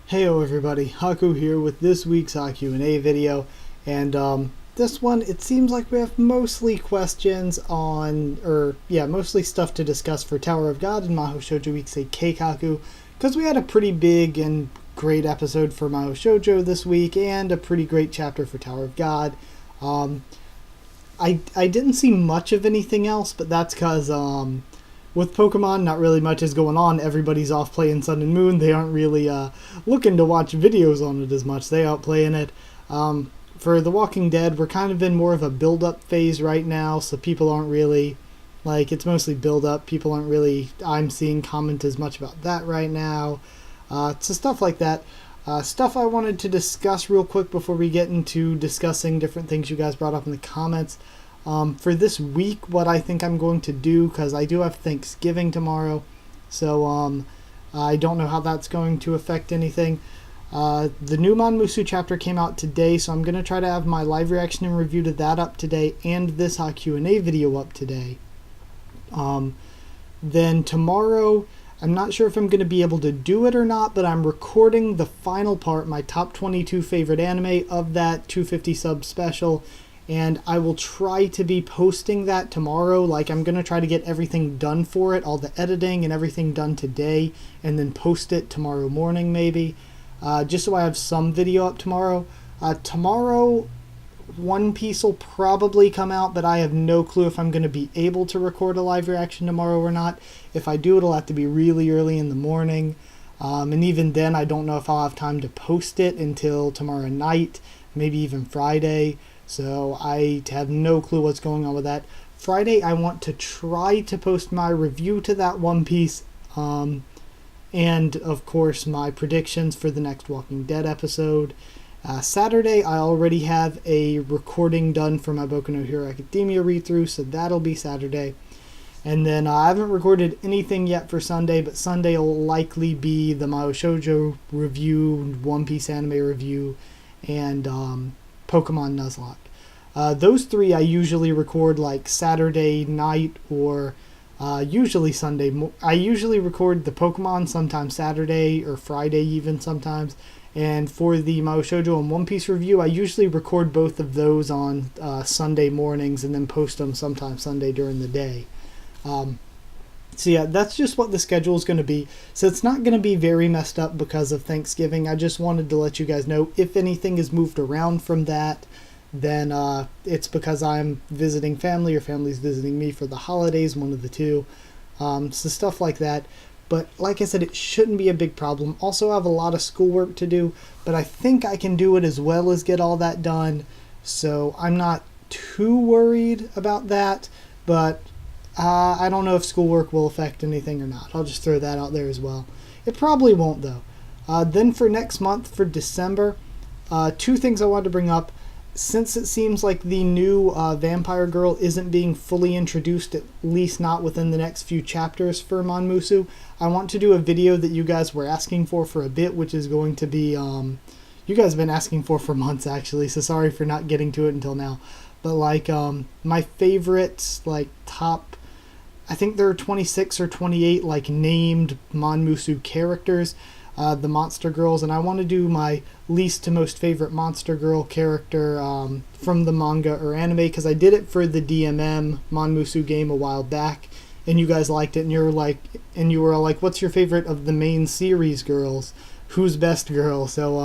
Heyo everybody, Haku here with this week's HaQ&A video, and this one, it seems like we have mostly questions on, mostly stuff to discuss for Tower of God and Mahou Shoujo Week's Cake Haku, because we had a pretty big and great episode for Mahou Shoujo this week, and a pretty great chapter for Tower of God. I didn't see much of anything else, but that's because, with Pokemon, not really much is going on. Everybody's off playing Sun and Moon. They aren't really looking to watch videos on it as much. They out playing it. For The Walking Dead, we're kind of in more of a build-up phase right now, so people aren't really, it's mostly build-up. People aren't really, I'm seeing comment as much about that right now. So stuff like that. Stuff I wanted to discuss real quick before we get into discussing different things you guys brought up in the comments. For this week, what I think I'm going to do, because I do have Thanksgiving tomorrow, so I don't know how that's going to affect anything. The new Monmusu chapter came out today, so I'm going to try to have my live reaction and review to that up today, and this HaQ&A video up today. Then tomorrow, I'm not sure if I'm going to be able to do it or not, but I'm recording the final part, my top 22 favorite anime of that 250 sub special, and I will try to be posting that tomorrow. I'm going to try to get everything done for it, all the editing and everything done today, and then post it tomorrow morning maybe, just so I have some video up tomorrow. Tomorrow, One Piece will probably come out, but I have no clue if I'm going to be able to record a live reaction tomorrow or not. If I do, it'll have to be really early in the morning, and even then I don't know if I'll have time to post it until tomorrow night, maybe even Friday. So I have no clue what's going on with that. Friday, I want to try to post my review to that One Piece, and of course my predictions for the next Walking Dead episode. Saturday, I already have a recording done for my Boku no Hero Academia read-through, so that'll be Saturday. And then I haven't recorded anything yet for Sunday, but Sunday will likely be the Mahou Shoujo review, One Piece anime review, and Pokemon Nuzlocke. Those three I usually record Saturday night or usually Sunday. I usually record the Pokemon sometimes Saturday or Friday even sometimes. And for the Mahou Shoujo and One Piece review, I usually record both of those on Sunday mornings and then post them sometime Sunday during the day. So yeah, that's just what the schedule is going to be. So it's not going to be very messed up because of Thanksgiving. I just wanted to let you guys know if anything is moved around from that, then it's because I'm visiting family or family's visiting me for the holidays, one of the two. So stuff like that. But like I said, it shouldn't be a big problem. Also, I have a lot of schoolwork to do, but I think I can do it as well as get all that done. So I'm not too worried about that, but I don't know if schoolwork will affect anything or not. I'll just throw that out there as well. It probably won't, though. Then for next month, for December, two things I wanted to bring up. Since it seems like the new vampire girl isn't being fully introduced, at least not within the next few chapters for Monmusu, I want to do a video that you guys were asking for a bit, which is going to be, you guys have been asking for months actually, so sorry for not getting to it until now. But my favorite, top, I think there are 26 or 28 named Monmusu characters, the monster girls, and I want to do my least to most favorite monster girl character from the manga or anime, because I did it for the DMM Monmusu game a while back, and you guys liked it, and you were like, what's your favorite of the main series girls? Who's best girl? So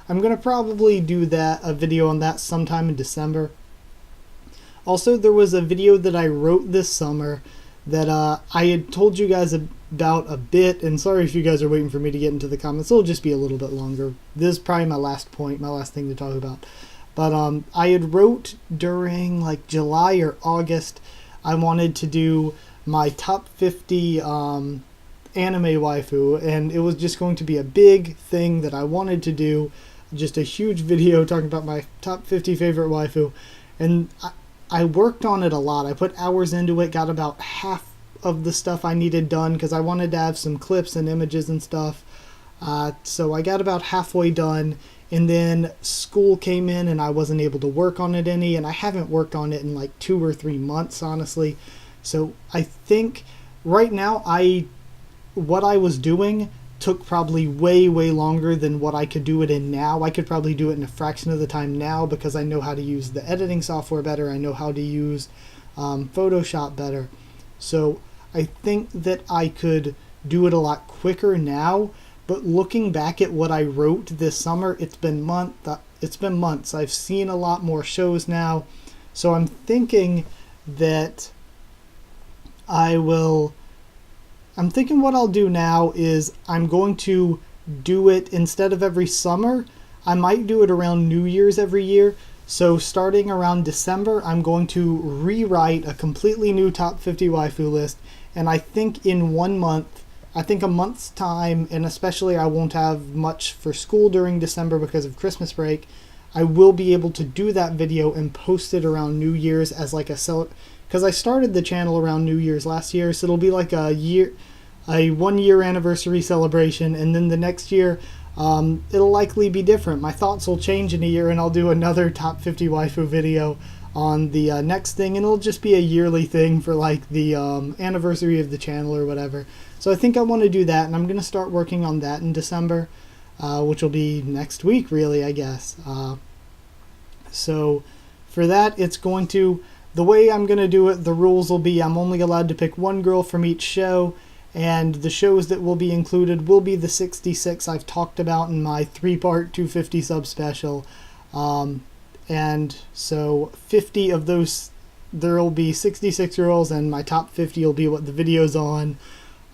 I'm gonna probably do a video on that sometime in December. Also, there was a video that I wrote this summer that I had told you guys about a bit, and sorry if you guys are waiting for me to get into the comments. It'll just be a little bit longer. This is probably my last point, my last thing to talk about. But I had wrote during July or August, I wanted to do my top 50 anime waifu, and it was just going to be a big thing that I wanted to do, just a huge video talking about my top 50 favorite waifu, and I worked on it a lot. I put hours into it, got about half of the stuff I needed done because I wanted to have some clips and images and stuff. So I got about halfway done, and then school came in and I wasn't able to work on it any, and I haven't worked on it in 2 or 3 months, honestly. So I think right now what I was doing took probably way longer than what I could do it in now. I could probably do it in a fraction of the time now because I know how to use the editing software better. I know how to use Photoshop better. So I think that I could do it a lot quicker now. But looking back at what I wrote this summer, it's been months. I've seen a lot more shows now. So I'm thinking that I'm thinking what I'll do now is I'm going to do it instead of every summer. I might do it around New Year's every year. So starting around December, I'm going to rewrite a completely new top 50 waifu list. And I think in 1 month, I think a month's time, and especially I won't have much for school during December because of Christmas break, I will be able to do that video and post it around New Year's as like a because I started the channel around New Year's last year, so it'll be like a 1 year anniversary celebration, and then the next year it'll likely be different. My thoughts will change in a year, and I'll do another top 50 waifu video on the next thing, and it'll just be a yearly thing for like the anniversary of the channel or whatever. So I think I want to do that, and I'm going to start working on that in December, which will be next week really, I guess. So for that, the way I'm going to do it, the rules will be I'm only allowed to pick one girl from each show, and the shows that will be included will be the 66 I've talked about in my 3-part 250 sub special. And so 50 of those, there will be 66 girls, and my top 50 will be what the video's on.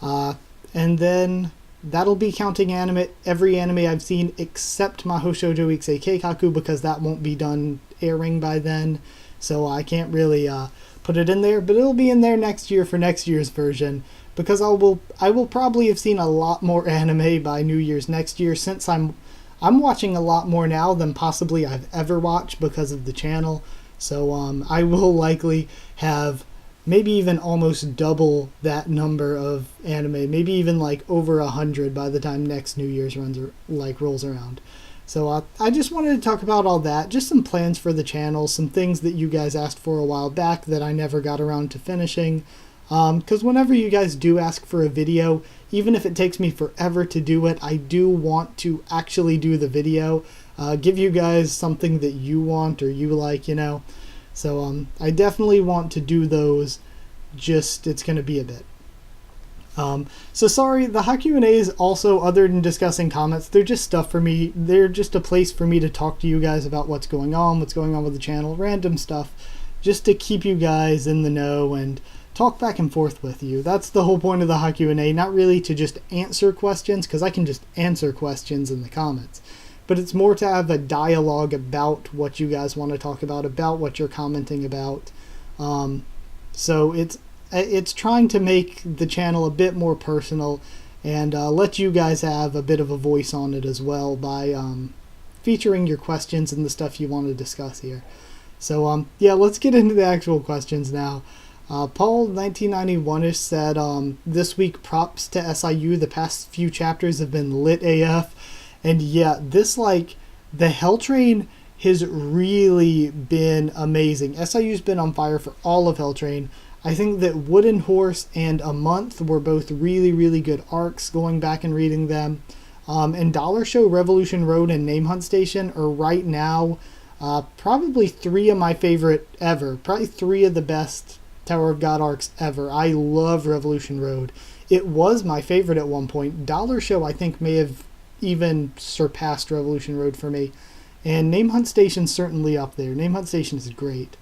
And then that'll be counting every anime I've seen except Mahou Shoujo Ikusei Haku, because that won't be done airing by then. So I can't really put it in there, but it'll be in there next year for next year's version, because I will probably have seen a lot more anime by New Year's next year, since I'm watching a lot more now than possibly I've ever watched because of the channel. So I will likely have maybe even almost double that number of anime, maybe even like over 100 by the time next New Year's rolls around. So I just wanted to talk about all that, just some plans for the channel, some things that you guys asked for a while back that I never got around to finishing. Because whenever you guys do ask for a video, even if it takes me forever to do it, I do want to actually do the video, give you guys something that you want or you like, you know. So I definitely want to do those, just it's going to be a bit. So sorry, the HaQ&A is also, other than discussing comments, they're just stuff for me. They're just a place for me to talk to you guys about what's going on with the channel, random stuff, just to keep you guys in the know and talk back and forth with you. That's the whole point of the HaQ&A, not really to just answer questions, because I can just answer questions in the comments. But it's more to have a dialogue about what you guys want to talk about what you're commenting about. So it's trying to make the channel a bit more personal and let you guys have a bit of a voice on it as well by featuring your questions and the stuff you want to discuss here. So yeah, let's get into the actual questions now. Paul 1991ish said, this week props to SIU, the past few chapters have been lit AF. And yeah, the Hell Train has really been amazing. SIU's been on fire for all of Hell Train. I think that Wooden Horse and A Month were both really good arcs, going back and reading them. And Dollar Show, Revolution Road, and Name Hunt Station are right now probably 3 of my favorite ever. Probably 3 of the best Tower of God arcs ever. I love Revolution Road. It was my favorite at one point. Dollar Show, I think, may have even surpassed Revolution Road for me. And Name Hunt Station's certainly up there. Name Hunt Station is great.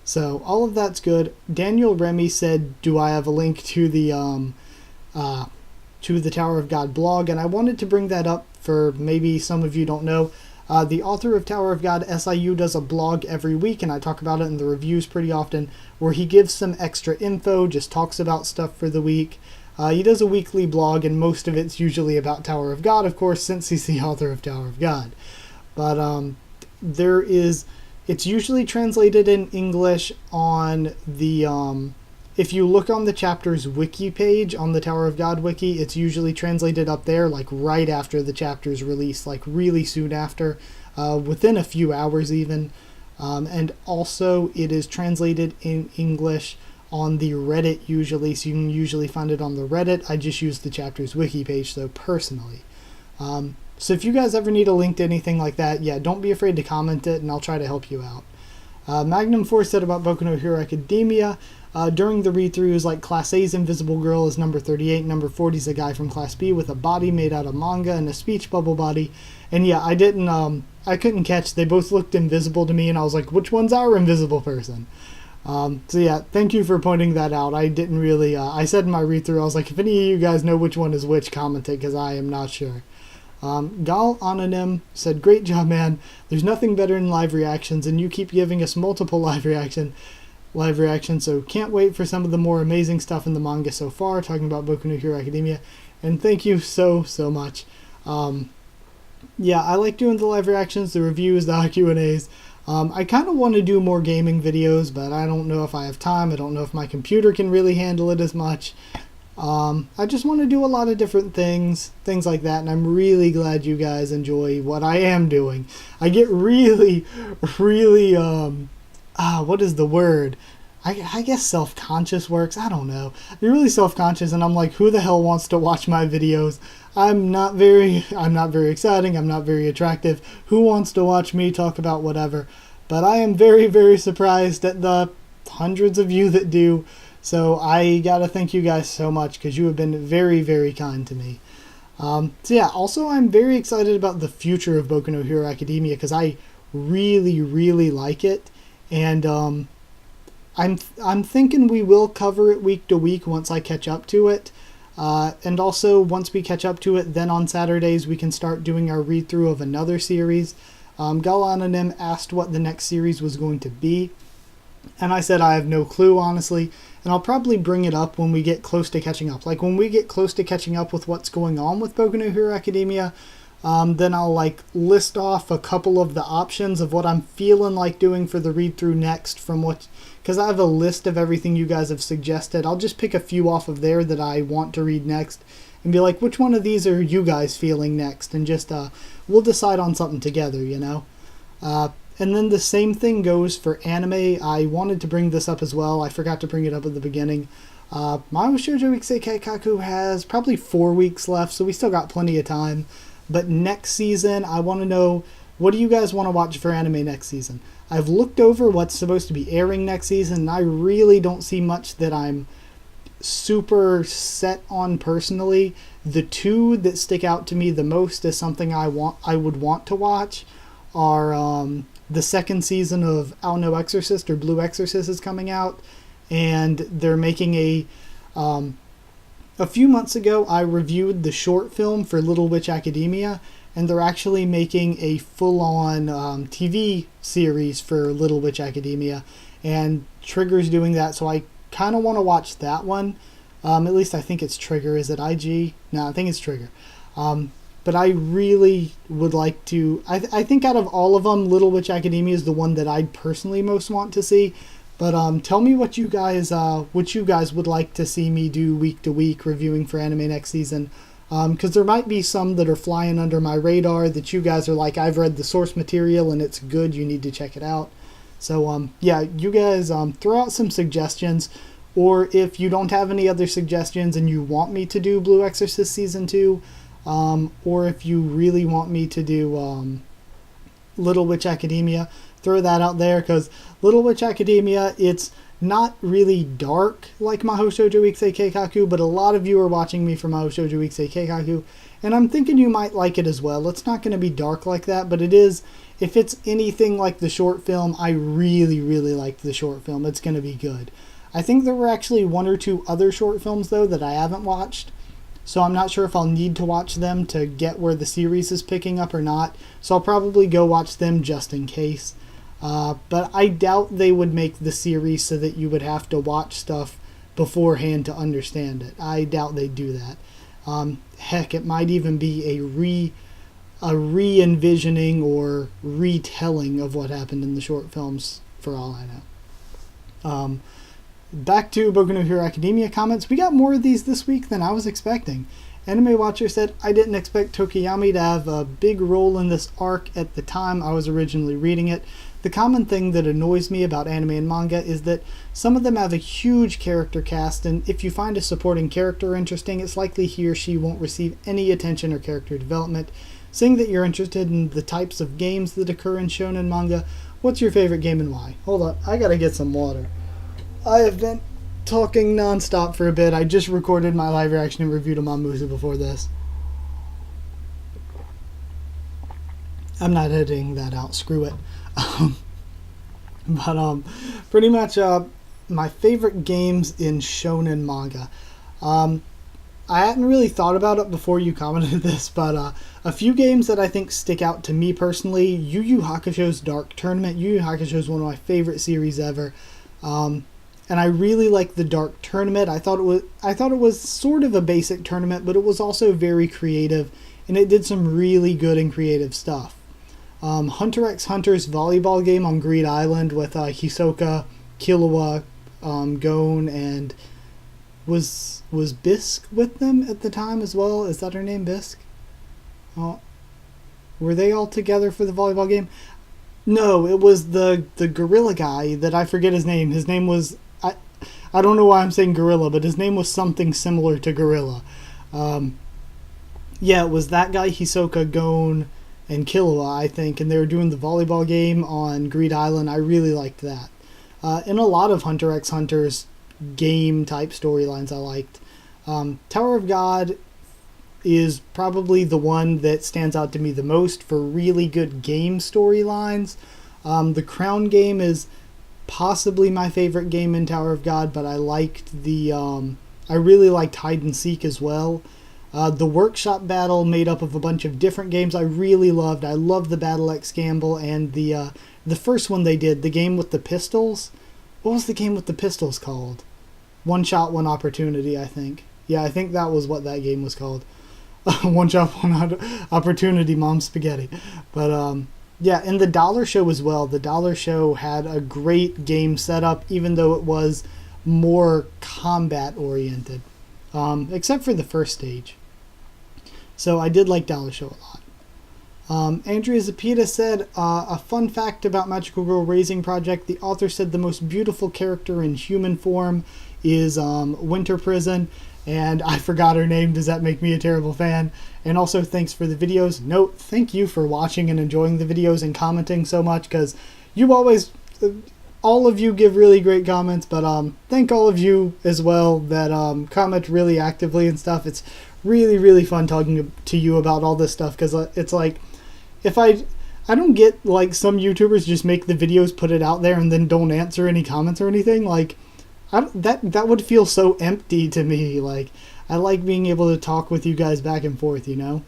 So all of that's good. Daniel Remy said, do I have a link to the Tower of God blog? And I wanted to bring that up for maybe some of you don't know. The author of Tower of God, SIU, does a blog every week, and I talk about it in the reviews pretty often, where he gives some extra info, just talks about stuff for the week. He does a weekly blog, and most of it's usually about Tower of God, of course, since he's the author of Tower of God. But it's usually translated in English on the, if you look on the chapter's wiki page, on the Tower of God wiki, it's usually translated up there, like right after the chapter's release, like really soon after, within a few hours even. And also it is translated in English on the Reddit usually, so you can usually find it on the Reddit. I just use the chapter's wiki page though personally. So if you guys ever need a link to anything like that, yeah, don't be afraid to comment it and I'll try to help you out. Magnum Force said about Boku no Hero Academia, during the read-throughs, like Class A's Invisible Girl is number 38, number 40 is a guy from Class B with a body made out of manga and a speech bubble body. And yeah, I couldn't catch, they both looked invisible to me and I was like, which one's our invisible person? So yeah, thank you for pointing that out. I didn't really, I said in my read-through, I was like, if any of you guys know which one is which, comment it, because I am not sure. Gal Anonym said, great job, man. There's nothing better than live reactions, and you keep giving us multiple live reactions, so can't wait for some of the more amazing stuff in the manga so far, talking about Boku no Hero Academia, and thank you so much. Yeah, I like doing the live reactions, the reviews, the HaQ&As. I kind of want to do more gaming videos, but I don't know if I have time. I don't know if my computer can really handle it as much. I just want to do a lot of different things like that, and I'm really glad you guys enjoy what I am doing. I get really, what is the word? I guess self-conscious works. I don't know. I'm really self-conscious, and I'm like, who the hell wants to watch my videos? I'm not very exciting. I'm not very attractive. Who wants to watch me talk about whatever? But I am very surprised at the hundreds of you that do. So I gotta thank you guys so much, because you have been very kind to me. So yeah, also I'm very excited about the future of Boku no Hero Academia, because I really like it, and I'm thinking we will cover it week to week once I catch up to it. And also once we catch up to it, then on Saturdays we can start doing our read through of another series. Galanonim asked what the next series was going to be, and I said I have no clue, honestly, and I'll probably bring it up when we get close to catching up. Like when we get close to catching up with what's going on with Boku no Hero Academia, then I'll like list off a couple of the options of what I'm feeling like doing for the read through next, from what, because I have a list of everything you guys have suggested. I'll just pick a few off of there that I want to read next and be like, which one of these are you guys feeling next, and just we'll decide on something together, you know. And then the same thing goes for anime. I wanted to bring this up as well. I forgot to bring it up at the beginning. My Shoujo Isekai Haku has probably 4 weeks left, so we still got plenty of time. But next season, I want to know, what do you guys want to watch for anime next season? I've looked over what's supposed to be airing next season, and I really don't see much that I'm super set on personally. The two that stick out to me the most as something I would want to watch are the second season of Ao no Exorcist, or Blue Exorcist, is coming out, and they're making a few months ago I reviewed the short film for Little Witch Academia, and they're actually making a full-on TV series for Little Witch Academia, and Trigger's doing that, so I kind of want to watch that one. At least I think it's Trigger. Is it IG? No, I think it's Trigger. But I really would like to, I think out of all of them, Little Witch Academia is the one that I personally most want to see. But tell me what you guys would like to see me do week to week reviewing for anime next season. Because there might be some that are flying under my radar that you guys are like, I've read the source material and it's good, you need to check it out. So yeah, you guys throw out some suggestions. Or if you don't have any other suggestions and you want me to do Blue Exorcist Season 2, or if you really want me to do Little Witch Academia, throw that out there, because Little Witch Academia, it's not really dark like Mahou Shoujo Isekai Haku, but a lot of you are watching me from Mahou Shoujo Isekai Haku, and I'm thinking you might like it as well. It's not going to be dark like that, but it is, if it's anything like the short film, I really liked the short film. It's going to be good. I think there were actually 1 or 2 other short films, though, that I haven't watched. So I'm not sure if I'll need to watch them to get where the series is picking up or not. So I'll probably go watch them just in case. But I doubt they would make the series so that you would have to watch stuff beforehand to understand it. I doubt they'd do that. Heck, it might even be a re-envisioning or retelling of what happened in the short films, for all I know. Back to Boku no Hero Academia comments. We got more of these this week than I was expecting. Anime Watcher said, I didn't expect Tokiyami to have a big role in this arc at the time I was originally reading it. the common thing that annoys me about anime and manga is that some of them have a huge character cast, and if you find a supporting character interesting, it's likely he or she won't receive any attention or character development. Seeing that you're interested in the types of games that occur in shonen manga, what's your favorite game and why? Hold on, I gotta get some water. I have been talking nonstop for a bit. I just recorded my live reaction and review to Mamuzu before this. I'm not editing that out, screw it. Pretty much my favorite games in shonen manga. I hadn't really thought about it before you commented this, but a few games that I think stick out to me personally. Yu Yu Hakusho's Dark Tournament. Yu Yu Hakusho is one of my favorite series ever, and I really like the Dark Tournament. I thought it was sort of a basic tournament, but it was also very creative, and it did some really good and creative stuff. Hunter x Hunter's volleyball game on Greed Island with Hisoka, Killua, Gon, and was Bisque with them at the time as well? Is that her name, Bisque? Oh, were they all together for the volleyball game? No, it was the gorilla guy that I forget his name. His name was I don't know why I'm saying gorilla, but his name was something similar to gorilla. Yeah, it was that guy, Hisoka, Gon, and Killua, I think, and they were doing the volleyball game on Greed Island. I really liked that. And a lot of Hunter x Hunter's game type storylines I liked. Tower of God is probably the one that stands out to me the most for really good game storylines. The Crown game is possibly my favorite game in Tower of God, but I liked I really liked Hide and Seek as well. The workshop battle made up of a bunch of different games I really loved. I loved the Battle X Gamble and the first one they did, the game with the pistols. What was the game with the pistols called? One Shot, One Opportunity, I think. Yeah, I think that was what that game was called. One Shot, One Opportunity, Mom Spaghetti. But yeah, and the Dollar Show as well. The Dollar Show had a great game setup, even though it was more combat oriented, except for the first stage. So I did like Dollar Show a lot. Andrea Zapita said, a fun fact about Magical Girl Raising Project, the author said the most beautiful character in human form is Winter Prison, and I forgot her name. Does that make me a terrible fan? And also, thanks for the videos. Note, thank you for watching and enjoying the videos and commenting so much, because you always, all of you give really great comments, but thank all of you as well that comment really actively and stuff. It's really, really fun talking to you about all this stuff, because it's like, if I don't get, like, some YouTubers just make the videos, put it out there, and then don't answer any comments or anything. Like, that would feel so empty to me. Like, I like being able to talk with you guys back and forth, you know?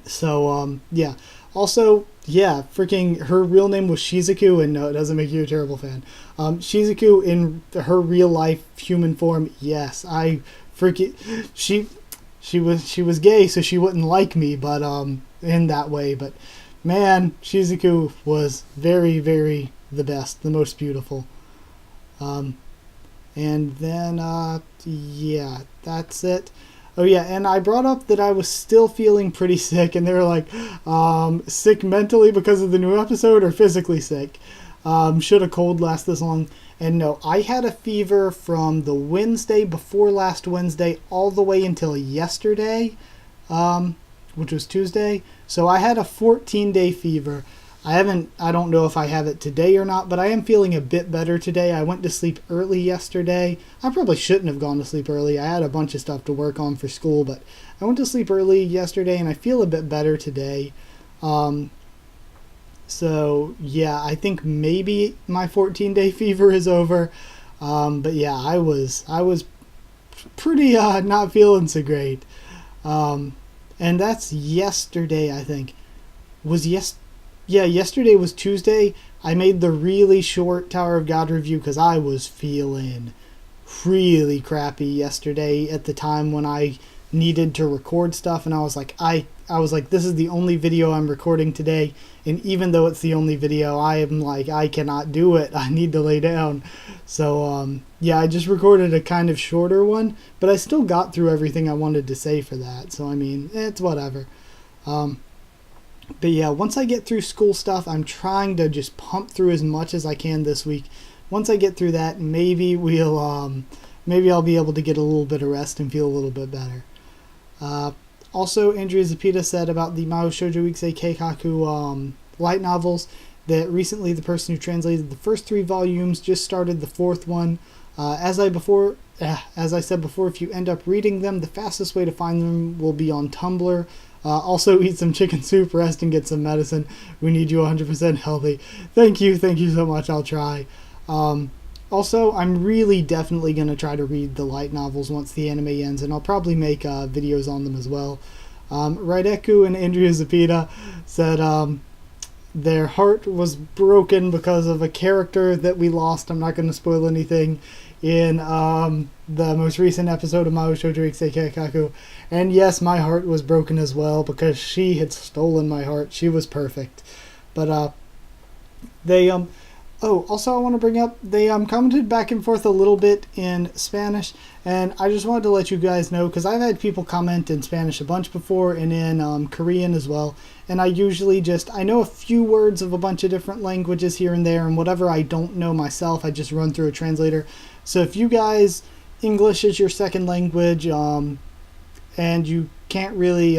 So, yeah. Also, yeah, freaking, her real name was Shizuku, and no, it doesn't make you a terrible fan. Shizuku in her real life human form, yes, I freaking, she was gay, so she wouldn't like me, but, in that way, but, man, Shizuku was very, very the best, the most beautiful. And then, yeah, that's it. Oh yeah, and I brought up that I was still feeling pretty sick, and they were like, sick mentally because of the new episode, or physically sick? Should a cold last this long? And no, I had a fever from the Wednesday before last Wednesday all the way until yesterday, which was Tuesday. So I had a 14-day fever. I don't know if I have it today or not, but I am feeling a bit better today. I went to sleep early yesterday. I probably shouldn't have gone to sleep early. I had a bunch of stuff to work on for school, but I went to sleep early yesterday, and I feel a bit better today. So, yeah, I think maybe my 14-day fever is over. But yeah, I was pretty not feeling so great. And that's yesterday, I think. Yeah, yesterday was Tuesday. I made the really short Tower of God review because I was feeling really crappy yesterday at the time when I needed to record stuff, and I was like, this is the only video I'm recording today, and even though it's the only video, I am like, I cannot do it. I need to lay down. So, yeah, I just recorded a kind of shorter one, but I still got through everything I wanted to say for that. So, I mean, it's whatever. But yeah, once I get through school stuff, I'm trying to just pump through as much as I can this week. Once I get through that, maybe maybe I'll be able to get a little bit of rest and feel a little bit better. Also, Andrea Zapita said about the Mahou Shoujo Ikse Keikaku light novels that recently the person who translated the first 3 volumes just started the 4th one. As I said before, if you end up reading them, the fastest way to find them will be on Tumblr. Also, eat some chicken soup, rest, and get some medicine. We need you 100% healthy. Thank you so much. I'll try. Also, I'm really definitely going to try to read the light novels once the anime ends, and I'll probably make videos on them as well. Raideku and Andrea Zapita said their heart was broken because of a character that we lost. I'm not going to spoil anything in the most recent episode of Mahou Shoujo Ikse Keikaku. And yes, my heart was broken as well because she had stolen my heart. She was perfect. But also I want to bring up, they commented back and forth a little bit in Spanish, and I just wanted to let you guys know, because I've had people comment in Spanish a bunch before, and in Korean as well, and I usually I know a few words of a bunch of different languages here and there, and whatever I don't know myself, I just run through a translator. So if you guys, English is your second language, and you can't really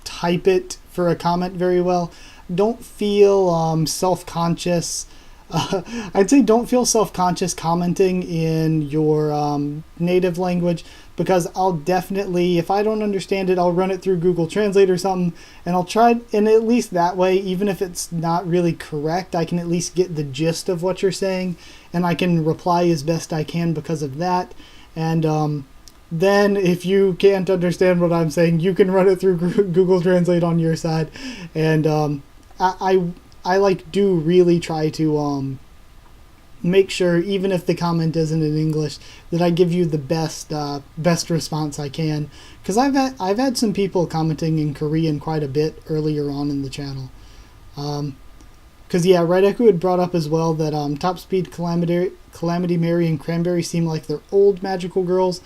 type it for a comment very well, don't feel self-conscious. I'd say don't feel self-conscious commenting in your native language, because I'll definitely, if I don't understand it, I'll run it through Google Translate or something, and I'll try, and at least that way, even if it's not really correct, I can at least get the gist of what you're saying, and I can reply as best I can because of that. And then if you can't understand what I'm saying, you can run it through Google Translate on your side. And I do really try to make sure, even if the comment isn't in English, that I give you the best response I can, because I've had some people commenting in Korean quite a bit earlier on in the channel. Because yeah, Raideku had brought up as well that Top Speed, Calamity, Mary, and Cranberry seem like they're old magical girls.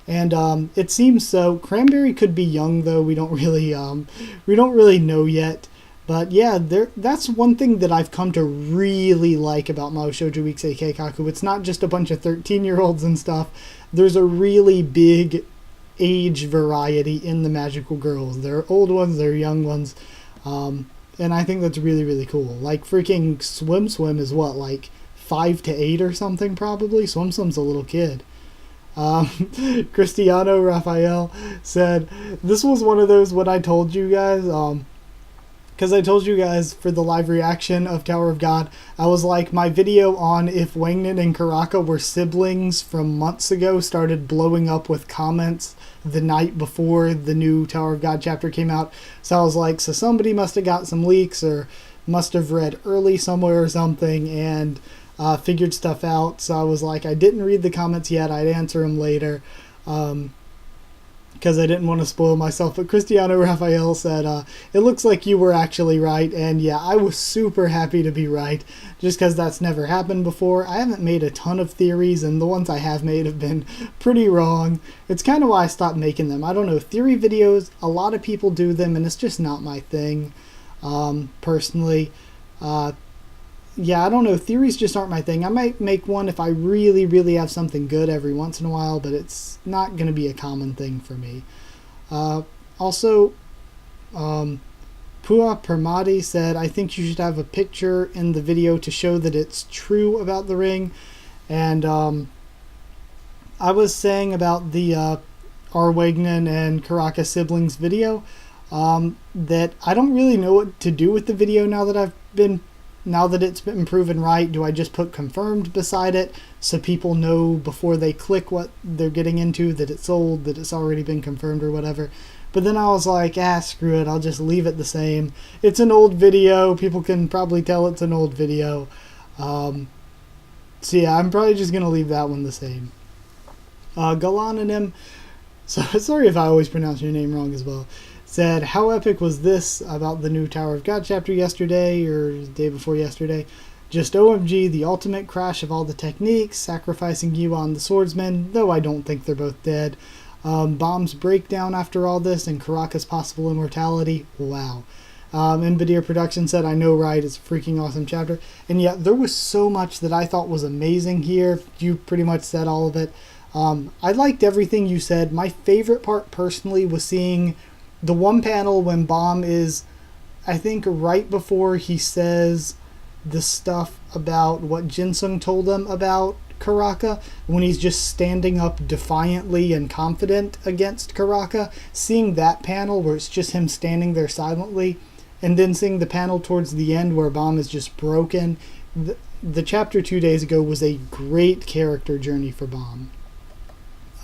And it seems so. Cranberry could be young, though. We don't really know yet. But yeah, that's one thing that I've come to really like about Mahou Shoujo Ikse Keikaku. It's not just a bunch of 13-year-olds and stuff. There's a really big age variety in the magical girls. There are old ones, there are young ones. And I think that's really, really cool. Like freaking Swim is what, like 5 to 8 or something probably? Swim's a little kid. Cristiano Rafael said, this was one of those what I told you guys, because I told you guys for the live reaction of Tower of God, I was like, my video on if Wangnan and Karaka were siblings from months ago started blowing up with comments the night before the new Tower of God chapter came out. So I was like, so somebody must have got some leaks or must have read early somewhere or something and figured stuff out. So I was like, I didn't read the comments yet. I'd answer them later. Because I didn't want to spoil myself. But Cristiano Rafael said, it looks like you were actually right. And yeah, I was super happy to be right, just because that's never happened before. I haven't made a ton of theories, and the ones I have made have been pretty wrong. It's kind of why I stopped making them. I don't know, theory videos, a lot of people do them, and it's just not my thing, personally. Yeah, I don't know. Theories just aren't my thing. I might make one if I really, really have something good every once in a while, but it's not going to be a common thing for me. Also, Pua Permati said, I think you should have a picture in the video to show that it's true about the ring. And I was saying about the Wagner and Karaka siblings video that I don't really know what to do with the video now that it's been proven right. Do I just put confirmed beside it so people know before they click what they're getting into that it's old, that it's already been confirmed or whatever? But then I was like, screw it, I'll just leave it the same. It's an old video, people can probably tell it's an old video. So yeah, I'm probably just going to leave that one the same. Galananim, so sorry if I always pronounce your name wrong as well, said, how epic was this about the new Tower of God chapter yesterday, or the day before yesterday? Just OMG, the ultimate crash of all the techniques, sacrificing Yuan the swordsman, though I don't think they're both dead. Bomb's breakdown after all this, and Karaka's possible immortality. Wow. Invadir Production said, I know, right? It's a freaking awesome chapter. And yeah, there was so much that I thought was amazing here. You pretty much said all of it. I liked everything you said. My favorite part personally was seeing the one panel when Bomb is, I think, right before he says the stuff about what Jinsung told him about Karaka, when he's just standing up defiantly and confident against Karaka. Seeing that panel where it's just him standing there silently, and then seeing the panel towards the end where Bomb is just broken. The chapter 2 days ago was a great character journey for Bomb.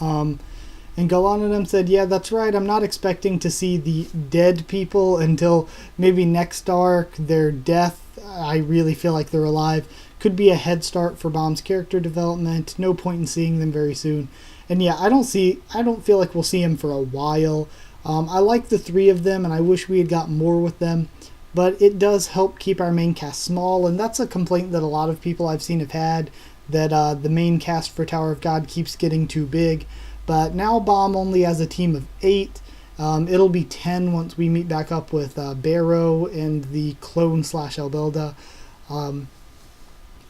And Galanadam said, yeah, that's right. I'm not expecting to see the dead people until maybe next arc. Their death, I really feel like they're alive. Could be a head start for Bomb's character development. No point in seeing them very soon. And yeah, I don't feel like we'll see him for a while. I like the 3 of them, and I wish we had got more with them. But it does help keep our main cast small, and that's a complaint that a lot of people I've seen have had, that the main cast for Tower of God keeps getting too big. But now Bomb only has a team of 8. It'll be 10 once we meet back up with Barrow and the clone / Elbelda.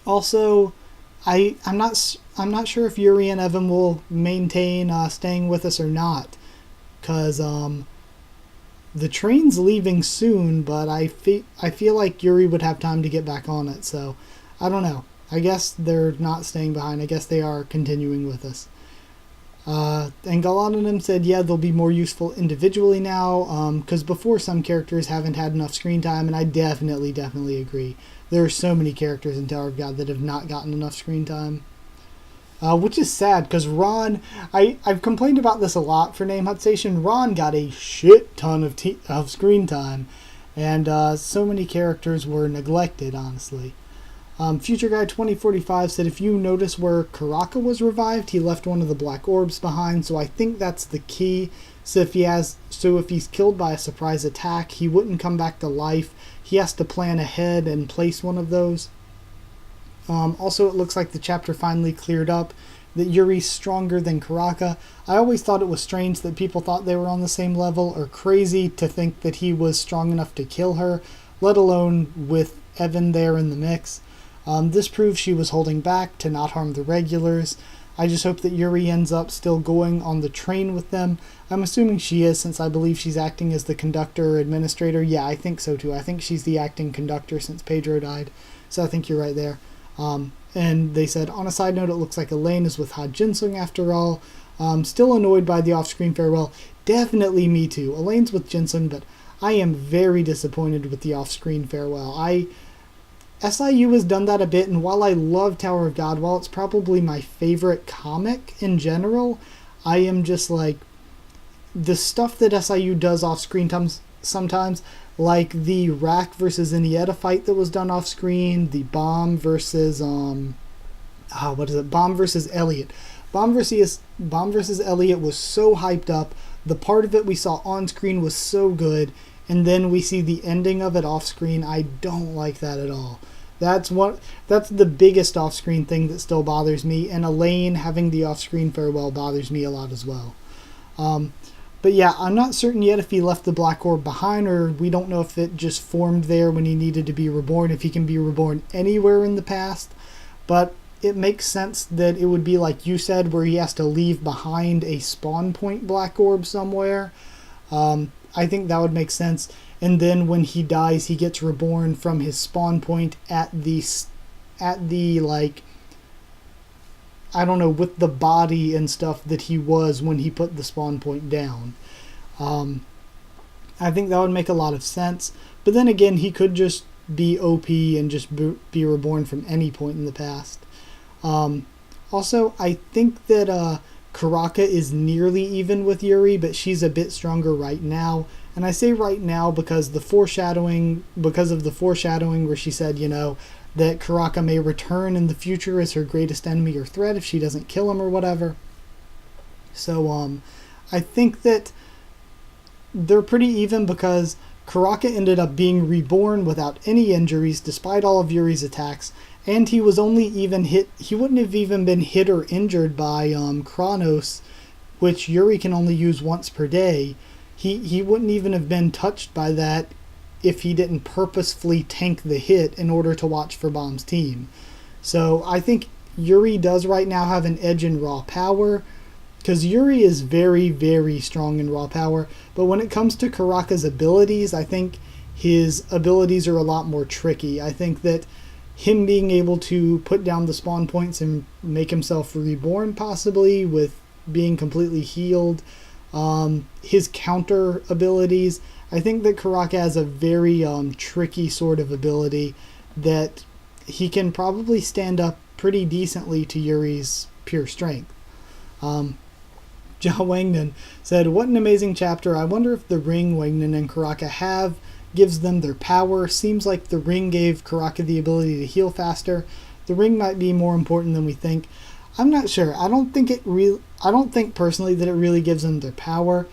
Also, I'm not sure if Yuri and Evan will maintain staying with us or not, because the train's leaving soon. But I feel like Yuri would have time to get back on it. So I don't know. I guess they're not staying behind. I guess they are continuing with us. And Galanadam said, yeah, they'll be more useful individually now, because before some characters haven't had enough screen time, and I definitely agree. There are so many characters in Tower of God that have not gotten enough screen time. Which is sad, because Ron, I've complained about this a lot for Name Hut Station. Ron got a shit ton of screen time, and so many characters were neglected, honestly. Future Guy 2045 said, if you notice where Karaka was revived, he left one of the black orbs behind, so I think that's the key. So if he's killed by a surprise attack, he wouldn't come back to life. He has to plan ahead and place one of those. Also, it looks like the chapter finally cleared up that Yuri's stronger than Karaka. I always thought it was strange that people thought they were on the same level, or crazy to think that he was strong enough to kill her, let alone with Evan there in the mix. This proves she was holding back to not harm the regulars. I just hope that Yuri ends up still going on the train with them. I'm assuming she is, since I believe she's acting as the conductor or administrator. Yeah, I think so too. I think she's the acting conductor since Pedro died. So I think you're right there. And they said, on a side note, it looks like Elaine is with Ha Jinsung after all. Still annoyed by the off-screen farewell. Definitely me too. Elaine's with Jinsung, but I am very disappointed with the off-screen farewell. SIU has done that a bit, and while I love Tower of God, while it's probably my favorite comic in general, I am just like, the stuff that SIU does off-screen sometimes, like the Rack versus Inieta fight that was done off-screen, the Bomb versus, Bomb versus Elliot. Bomb versus Elliot was so hyped up, the part of it we saw on-screen was so good, and then we see the ending of it off-screen. I don't like that at all. That's the biggest off-screen thing that still bothers me, and Elaine having the off-screen farewell bothers me a lot as well. But yeah, I'm not certain yet if he left the Black Orb behind, or we don't know if it just formed there when he needed to be reborn, if he can be reborn anywhere in the past. But it makes sense that it would be like you said, where he has to leave behind a spawn point Black Orb somewhere. I think that would make sense. And then when he dies, he gets reborn from his spawn point at the like, I don't know, with the body and stuff that he was when he put the spawn point down. I think that would make a lot of sense. But then again, he could just be OP and just be reborn from any point in the past. Also, I think that Karaka is nearly even with Yuri, but she's a bit stronger right now. And I say right now because of the foreshadowing where she said, that Karaka may return in the future as her greatest enemy or threat if she doesn't kill him or whatever. So I think that they're pretty even because Karaka ended up being reborn without any injuries despite all of Yuri's attacks, and he was only even hit, he wouldn't have even been hit or injured by Chronos, which Yuri can only use once per day. He wouldn't even have been touched by that if he didn't purposefully tank the hit in order to watch for Bomb's team. So I think Yuri does right now have an edge in raw power, because Yuri is very, very strong in raw power. But when it comes to Karaka's abilities, I think his abilities are a lot more tricky. I think that him being able to put down the spawn points and make himself reborn, possibly, with being completely healed, his counter abilities, I think that Karaka has a very tricky sort of ability that he can probably stand up pretty decently to Yuri's pure strength. Ja Wangnan said, "What an amazing chapter. I wonder if the ring Wangnan and Karaka have gives them their power. Seems like the ring gave Karaka the ability to heal faster. The ring might be more important than we think." I'm not sure. I don't think personally that it really gives them their power.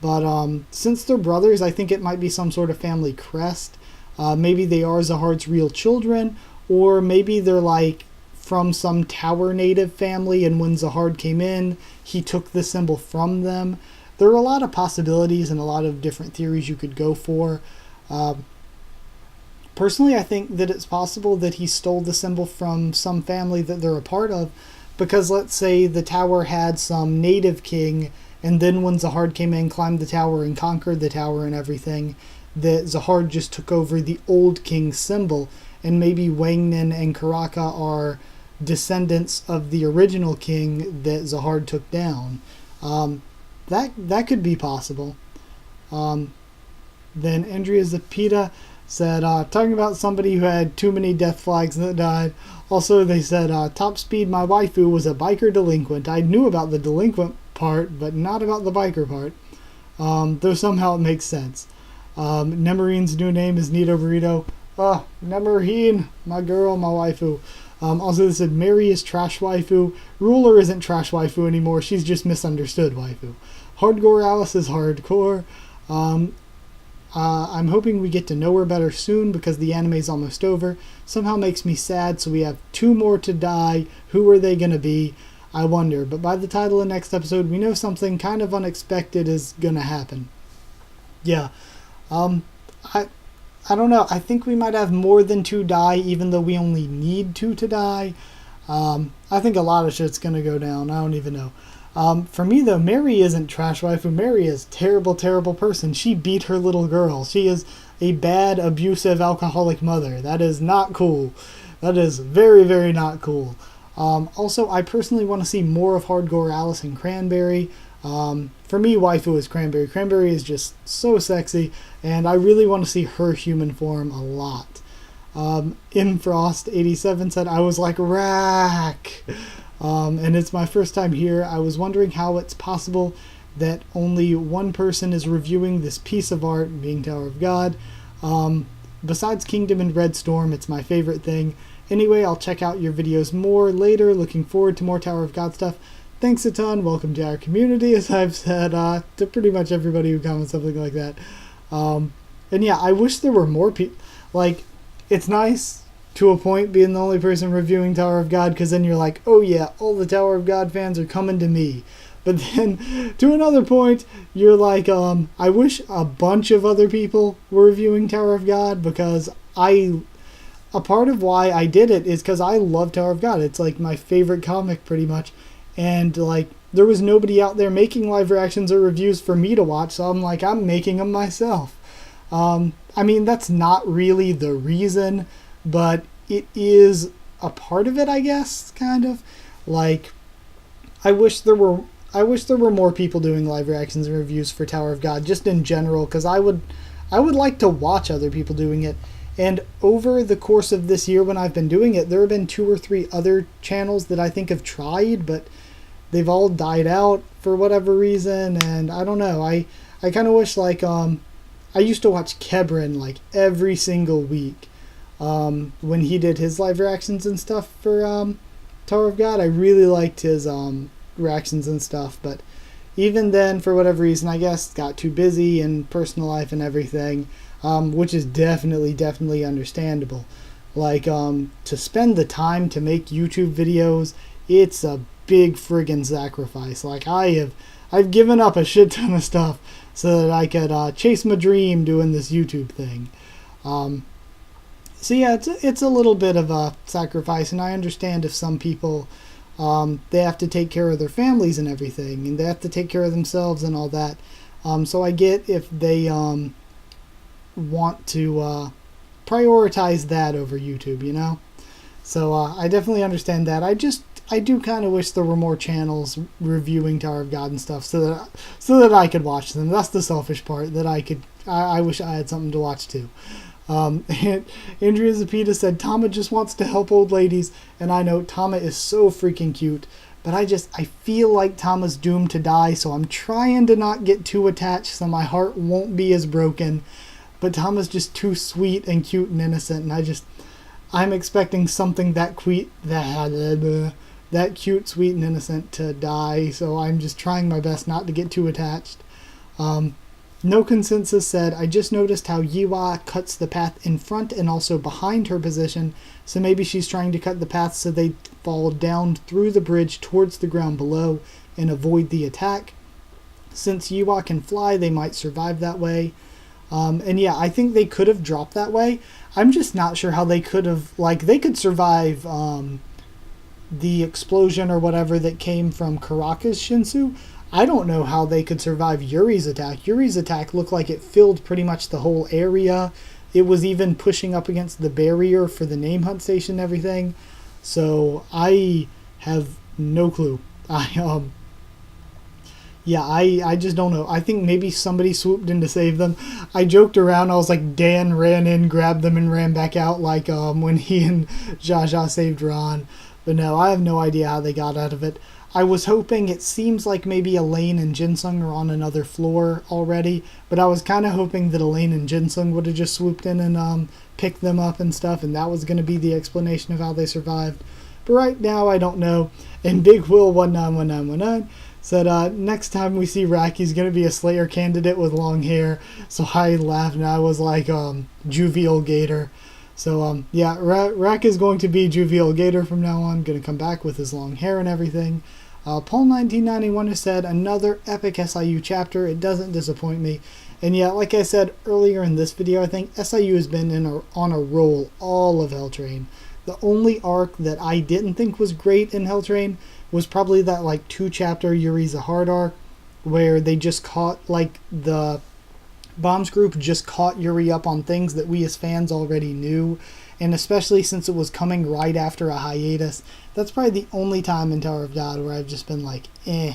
But since they're brothers, I think it might be some sort of family crest. Maybe they are Zahard's real children, or maybe they're like from some tower native family, and when Zahard came in, he took the symbol from them. There are a lot of possibilities and a lot of different theories you could go for. Personally, I think that it's possible that he stole the symbol from some family that they're a part of, because let's say the tower had some native king, and then when Zahard came in, climbed the tower and conquered the tower and everything, that Zahard just took over the old king's symbol, and maybe Wangnan and Karaka are descendants of the original king that Zahard took down. That could be possible. Then Andrea Zapita said, talking about somebody who had too many death flags that died. Also, they said, top speed, my waifu was a biker delinquent. I knew about the delinquent part, but not about the biker part. Though somehow it makes sense. Nemarine's new name is Nito Burrito. Nemarine, my girl, my waifu. Also, they said, Mary is trash waifu. Ruler isn't trash waifu anymore. She's just misunderstood waifu. Hardcore Alice is hardcore. I'm hoping we get to know her better soon because the anime's almost over. Somehow makes me sad, so we have 2 more to die. Who are they going to be? I wonder. But by the title of next episode, we know something kind of unexpected is going to happen. Yeah. I don't know. I think we might have more than 2 die, even though we only need 2 to die. I think a lot of shit's going to go down. I don't even know. For me, though, Mary isn't trash waifu. Mary is terrible, terrible person. She beat her little girl. She is a bad, abusive, alcoholic mother. That is not cool. That is very, very not cool. Also, I personally want to see more of Hardcore Alice and Cranberry. For me, waifu is Cranberry. Cranberry is just so sexy, and I really want to see her human form a lot. Imfrost87 said, I was like, rack! And it's my first time here. I was wondering how it's possible that only one person is reviewing this piece of art, being Tower of God. Besides Kingdom and Red Storm, it's my favorite thing. Anyway, I'll check out your videos more later. Looking forward to more Tower of God stuff. Thanks a ton. Welcome to our community, as I've said to pretty much everybody who comments something like that. And yeah, I wish there were more people. Like, it's nice to a point being the only person reviewing Tower of God, because then you're like, oh yeah, all the Tower of God fans are coming to me. But then to another point, you're like, I wish a bunch of other people were reviewing Tower of God, because a part of why I did it is because I love Tower of God. It's like my favorite comic pretty much. And like, there was nobody out there making live reactions or reviews for me to watch, so I'm like, I'm making them myself. I mean, that's not really the reason, but it is a part of it, I guess, kind of. Like, I wish there were more people doing live reactions and reviews for Tower of God, just in general, because I would like to watch other people doing it. And over the course of this year when I've been doing it, there have been 2 or 3 other channels that I think have tried, but they've all died out for whatever reason, and I don't know. I kind of wish, like, I used to watch Kebrin, like, every single week. When he did his live reactions and stuff for Tower of God, I really liked his reactions and stuff, but even then, for whatever reason, I guess, got too busy in personal life and everything, which is definitely understandable. Like, to spend the time to make YouTube videos, it's a big friggin' sacrifice. Like, I've given up a shit ton of stuff so that I could chase my dream doing this YouTube thing. So yeah, it's a little bit of a sacrifice, and I understand if some people they have to take care of their families and everything, and they have to take care of themselves and all that. So I get if they want to prioritize that over YouTube, you know? So I definitely understand that. I do kind of wish there were more channels reviewing Tower of God and stuff so that I could watch them. That's the selfish part, that I wish I had something to watch too. And Andrea Zapita said, Tama just wants to help old ladies, and I know Tama is so freaking cute, but I feel like Tama's doomed to die, so I'm trying to not get too attached so my heart won't be as broken. But Tama's just too sweet and cute and innocent, and I'm expecting something that cute, sweet, and innocent to die, so I'm just trying my best not to get too attached. No Consensus said, I just noticed how Yiwa cuts the path in front and also behind her position, so maybe she's trying to cut the path so they fall down through the bridge towards the ground below and avoid the attack. Since Yiwa can fly, they might survive that way. And yeah, I think they could have dropped that way. I'm just not sure how they could have, they could survive the explosion or whatever that came from Karaka's Shinsu. I don't know how they could survive Yuri's attack. Yuri's attack looked like it filled pretty much the whole area. It was even pushing up against the barrier for the name hunt station and everything. So I have no clue. I just don't know. I think maybe somebody swooped in to save them. I joked around. I was like, Dan ran in, grabbed them, and ran back out like when he and Jaja saved Ron. But no, I have no idea how they got out of it. I was hoping, it seems like maybe Elaine and Jinsung are on another floor already, but I was kind of hoping that Elaine and Jinsung would have just swooped in and picked them up and stuff, and that was going to be the explanation of how they survived. But right now, I don't know. And Big Will 191919 said, next time we see Rak, he's going to be a Slayer candidate with long hair. So I laughed, and I was like, Juvial Gator. So, yeah, Rak is going to be Juvial Gator from now on, going to come back with his long hair and everything. Paul 1991 has said, another epic SIU chapter, it doesn't disappoint me. And yeah, like I said earlier in this video, I think SIU has been on a roll all of Hell Train. The only arc that I didn't think was great in Hell Train was probably that 2-chapter Yuri's a Hard arc, where they just caught, the Bombs group just caught Yuri up on things that we as fans already knew, and especially since it was coming right after a hiatus, that's probably the only time in Tower of God where I've just been like, eh.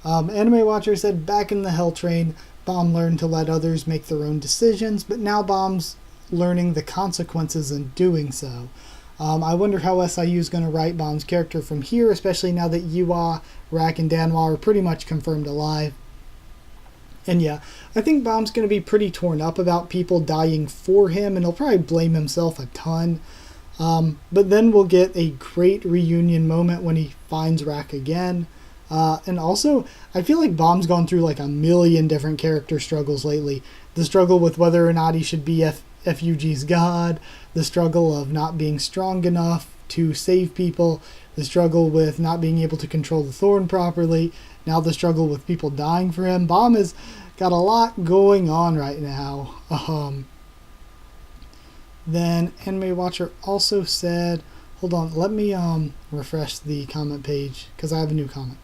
Anime Watcher said, back in the Hell Train, Bomb learned to let others make their own decisions, but now Bomb's learning the consequences in doing so. I wonder how SIU is going to write Bomb's character from here, especially now that Yuwa, Rak, and Danwa are pretty much confirmed alive. And yeah, I think Bomb's going to be pretty torn up about people dying for him, and he'll probably blame himself a ton. But then we'll get a great reunion moment when he finds Rak again. And also, I feel like Bomb's gone through a million different character struggles lately. The struggle with whether or not he should be FUG's god, the struggle of not being strong enough to save people, the struggle with not being able to control the Thorn properly, now the struggle with people dying for him. Bomb has got a lot going on right now. Then Anime Watcher also said, hold on, let me refresh the comment page because I have a new comment.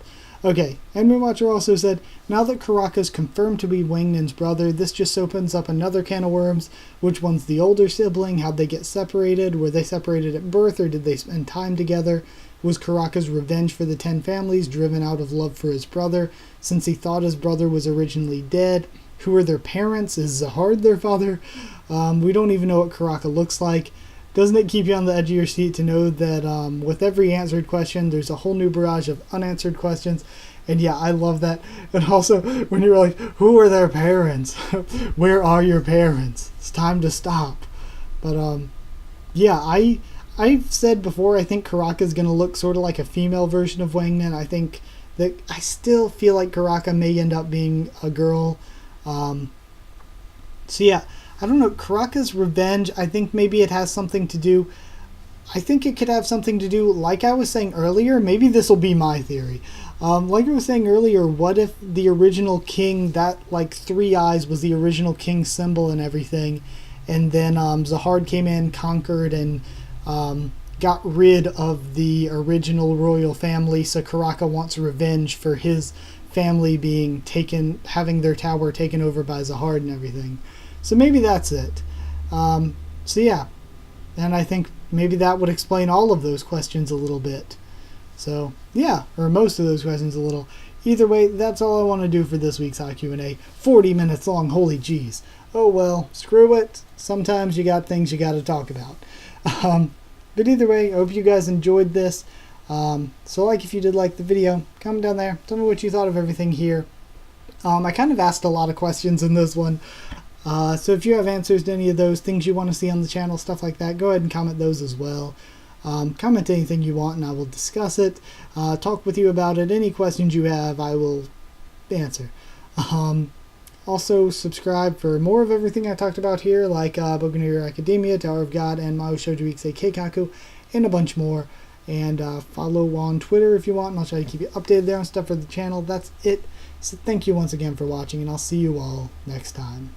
Okay, Anime Watcher also said, now that Karaka's confirmed to be Wangnin's brother, this just opens up another can of worms. Which one's the older sibling? How'd they get separated? Were they separated at birth, or did they spend time together? Was Karaka's revenge for the 10 families driven out of love for his brother, since he thought his brother was originally dead? Who are their parents? Is Zahard their father? We don't even know what Karaka looks like. Doesn't it keep you on the edge of your seat to know that with every answered question, there's a whole new barrage of unanswered questions? And yeah, I love that. And also, when you're like, who are their parents? Where are your parents? It's time to stop. But yeah, I've said before, I think Karaka's going to look sort of like a female version of Wangnin. I think that I still feel like Karaka may end up being a girl. So yeah, I don't know, Karaka's revenge, I think maybe it has something to do, I think it could have something to do, like I was saying earlier, maybe this will be my theory. Like I was saying earlier, what if the original king, that like 3 eyes was the original king symbol and everything, and then Zahard came in, conquered, and got rid of the original royal family, so Karaka wants revenge for his family being taken, having their tower taken over by Zahard and everything. So maybe that's it. So yeah, and I think maybe that would explain all of those questions a little bit. So yeah, or most of those questions a little. Either way, that's all I want to do for this week's HaQ&A. 40 minutes long, holy jeez. Oh well, screw it. Sometimes you got things you got to talk about. But either way, I hope you guys enjoyed this. So like if you did like the video, comment down there. Tell me what you thought of everything here. I kind of asked a lot of questions in this one. So if you have answers to any of those things you want to see on the channel, stuff like that, go ahead and comment those as well. Comment anything you want and I will discuss it. Talk with you about it. Any questions you have, I will answer. Also, subscribe for more of everything I talked about here, like Boku no Hero Academia, Tower of God, and Mahou Shoujo Ikusei Keikaku, and a bunch more. And follow on Twitter if you want, and I'll try to keep you updated there on stuff for the channel. That's it. So thank you once again for watching, and I'll see you all next time.